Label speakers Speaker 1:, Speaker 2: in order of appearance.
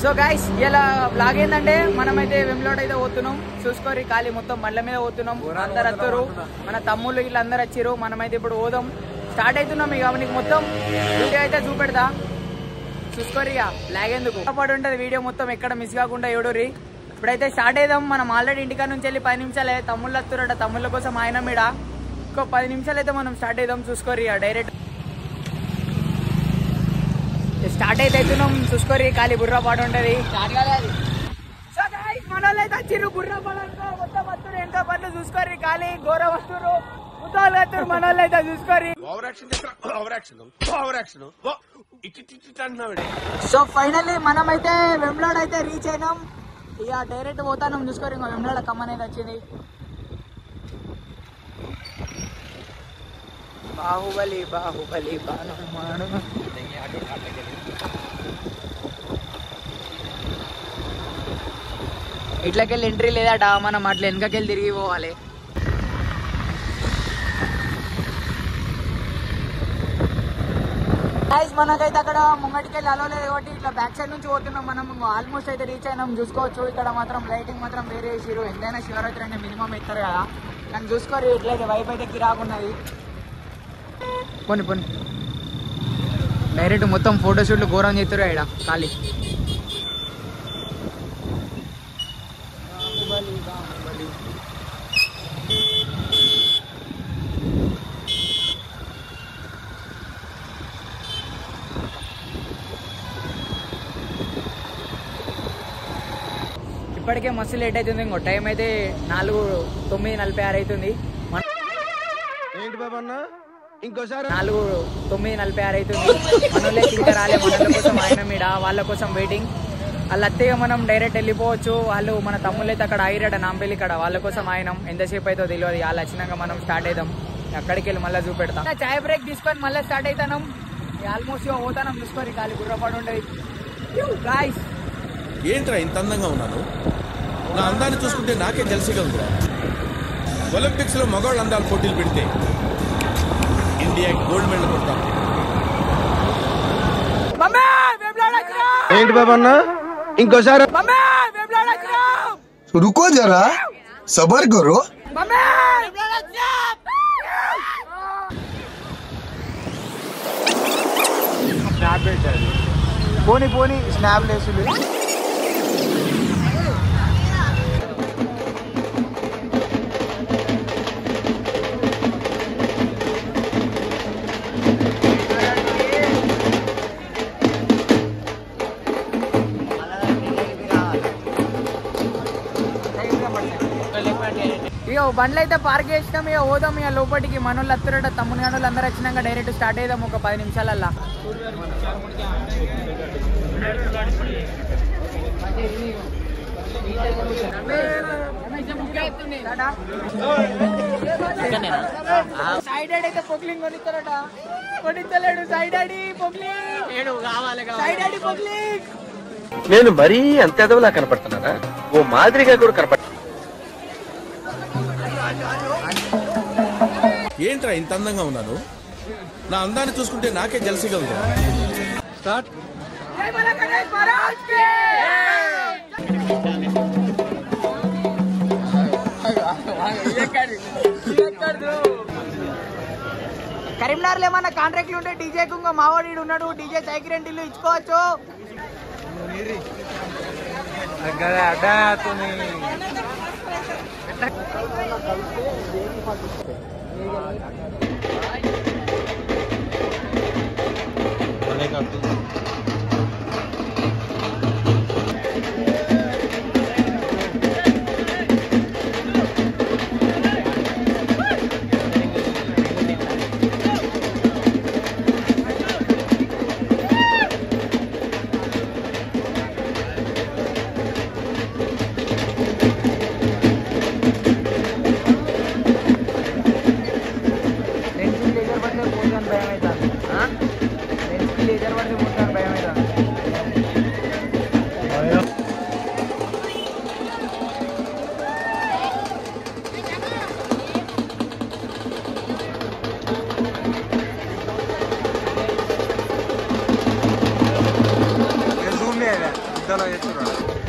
Speaker 1: So guys ఇలా blog ఏంటంటే మనమైతే వెమ్లోడ్ అయితే పోతున్నాం. చూసుకోరి ఖాళీ మొత్తం బండ్ల మీద పోతున్నాం. అందరు వస్తారు, మన తమ్ముళ్ళు వీళ్ళందరూ వచ్చారు. మనమైతే ఇప్పుడు పోదాం, స్టార్ట్ అవుతున్నాం. ఇక నీకు మొత్తం వీడియో అయితే చూపెడతా, చూసుకోరి. ఇక బ్లాగ్ ఎందుకు పడి ఉంటుంది వీడియో మొత్తం, ఎక్కడ మిస్ కాకుండా ఎవడోరి. ఇప్పుడైతే స్టార్ట్ అయిదాం. మనం ఆల్రెడీ ఇంటికాడ నుంచి వెళ్ళి 10 నిమిషాలే. తమ్ముళ్ళు వస్తున్నారట, తమ్ముళ్ళ కోసం ఆయన మీద ఇంకో 10 నిమిషాలు అయితే మనం స్టార్ట్ అయిదాం. చూసుకోరి డైరెక్ట్ స్టార్ట్ అయితే అవుతున్నాం. చూసుకోరి ఖాళీ బుర్రా పాట ఉంటది. మన వాళ్ళు అయితే వచ్చిర్రు, బుర్రా పాడంతో మొత్తం వస్తున్నారు. ఎంతో పనులు చూసుకోరి, ఖాళీ ఘోర వస్తున్నారు, ముద్దాలు వస్తారు. మన వాళ్ళు అయితే చూసుకోరి. సో ఫైనల్లీ మనమైతే వెమ్లాడ్ అయితే రీచ్ అయినాం. ఇక డైరెక్ట్ పోతాం. చూసుకోరి, ఇంకా వెమ్లాడ్ కమ్మన్ అయితే వచ్చింది. బాహుబలి బాహుబలి బాణమాడు. ఇట్లకెళ్ళి ఎంట్రీ లేదట, మనం అట్లా వెనకకెళ్ళి తిరిగి పోవాలి. మనకైతే అక్కడ ముంగటికెళ్ళి అలో లేదు కాబట్టి ఇట్లా బ్యాక్ సైడ్ నుంచి పోతున్నాం. మనం ఆల్మోస్ట్ అయితే రీచ్ అయినాం. చూసుకోవచ్చు ఇక్కడ మాత్రం లైటింగ్ మాత్రం వేరే వేసిరు. ఎంతైనా శివరాత్రి అంటే మినిమం ఎత్తారు కదా, కానీ చూసుకోరు ఎట్లయితే వైపు అయితే కిరాకున్నది. పోనీ పోనీ డైరెక్ట్ మొత్తం ఫోటోషూట్లు ఘోరం చేస్తారు ఇక్కడ ఖాళీ. ఇప్పటికే మస్తు లేట్ అవుతుంది. ఇంకో టైం అయితే 4:09:46 అవుతుంది. 4:09:46 అవుతుంది. మనోళ్ళే ఇంకా రాలే. మనోళ్ళ కోసం ఆయన మీద, వాళ్ళ కోసం వెయిటింగ్. వాళ్ళు అత్తయ్య మనం డైరెక్ట్ వెళ్ళిపోవచ్చు. వాళ్ళు మన తమ్ముళ్ళు అయితే అక్కడ ఆగిరట నాంపల్లి కాడ, వాళ్ళ కోసం ఆయన ఎంతసేపు అయితే తెలియదు. వాళ్ళు వచ్చినాక మనం స్టార్ట్ అవుతాం. అక్కడికి వెళ్ళి మళ్ళీ చూపెడతాం. చాయ్ బ్రేక్ తీసుకొని మళ్ళీ స్టార్ట్ అవుతాం. ఆల్మోస్ట్ పోతాం. చూసుకొని ఖాళీ గుర్రపాటు ఉంటుంది. గాయ్స్
Speaker 2: ఏంట్రా ఇంత అందంగా ఉన్నాను? నా అందాన్ని చూసుకుంటే నాకే జెల్సీగా ఉంది. ఒలింపిక్స్ లో మగవాళ్ళ అందాలు పోటీలు పెడితే ఇండియా గోల్డ్ మెడల్ కొడతాం.
Speaker 3: ఏంటి బాబా అన్న ఇంకోసారి
Speaker 4: रुको जरा सबर करो.
Speaker 3: స్నాప్ పెట్టారు. పోనీ పోనీ స్నాప్ లేసులు.
Speaker 1: ఇక బండ్లు అయితే పార్క్ చేసినాం. ఇక పోదాం ఇక లోపలికి. మనోళ్ళు వస్తారట, తమ్ముని గంటలు అందరూ వచ్చినాక డైరెక్ట్ స్టార్ట్ అయిదాం ఒక 10 నిమిషాలల్లా. సైడ్ అయితే పొక్లింగ్ కొనిస్తారట, కొనిస్తలేడు. సైడ్ అడి పొక్లింగ్ కావాలి, సైడ్ అడి పొక్లింగ్.
Speaker 3: నేను మరీ అంత ఎదవలా కనపడుతున్నానా? ఓ మాదిరిగా కూడా కనపడ.
Speaker 2: ఏంట్రా ఇంత అందంగా ఉన్నాను? నా అందాన్ని చూసుకుంటే నాకే జెల్సీగా ఉంది. స్టార్ట్.
Speaker 1: కరీంనగర్ లో ఏమన్నా కాంట్రాక్ట్లు ఉంటే డీజే కుంగ మావాడి ఉన్నాడు. డీజే సైకి రెంటిల్లు ఇచ్చుకోవచ్చు. లేజర్ పడితే పోతాను భయం అవుతుంది. భయం అవుతుంది.
Speaker 5: ఇంతలో చేస్తున్నారు